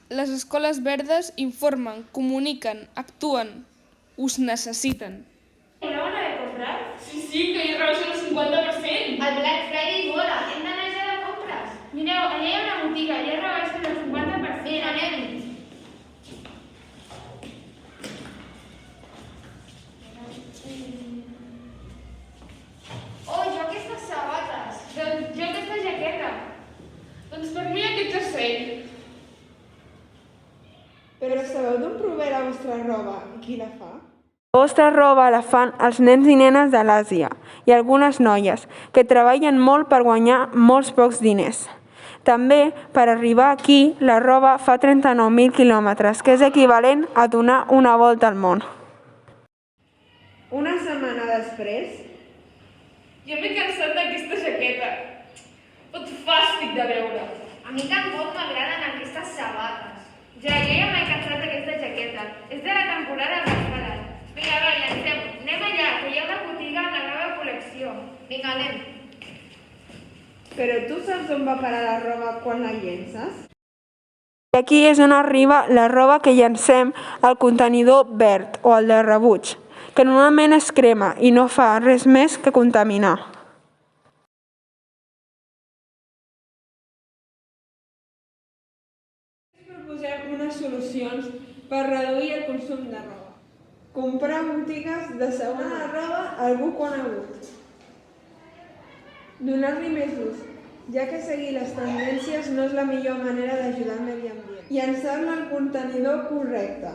Les escoles verdes informen, comuniquen, actuen. Us necessiten. ¿No van a comprar? Sí, que hi rebaixen el 50%. El Black Friday vola, hem d'anar ja de compres. Mireu, allà hi ha una botiga, allà rebaixen el 50%. Anem. Oh, jo aquestes sabates. Doncs jo aquesta jaqueta. Doncs per mi aquest jersei. Però sabeu d'on prové la vostra roba i qui la fa? La vostra roba la fan els nens i nenes de l'Àsia i algunes noies que treballen molt per guanyar molts pocs diners. També, per arribar aquí, la roba fa 39.000 quilòmetres, que és equivalent a donar una volta al món. Una setmana després, Jo m'he cansat d'aquesta jaqueta. Tot fàstic de veure. A mi tampoc m'agraden aquestes sabates. Ja m'he cansat d'aquesta jaqueta. És de la temporada passada. Vinga, va, llancem. Anem allà, que hi ha una botiga amb la nova col·lecció. Vinga, anem. però tu saps on va parar la roba quan la llences? I aquí és on arriba la roba que llancem al contenidor verd o al de rebuig, que normalment es crema i no fa res més que contaminar. Proposem unes solucions per reduir el consum de roba. Comprar botigues de segona roba a algú conegut. Donar-li més ús, ja que seguir les tendències no és la millor manera d'ajudar al medi ambient. Llançar-la al contenidor correcte.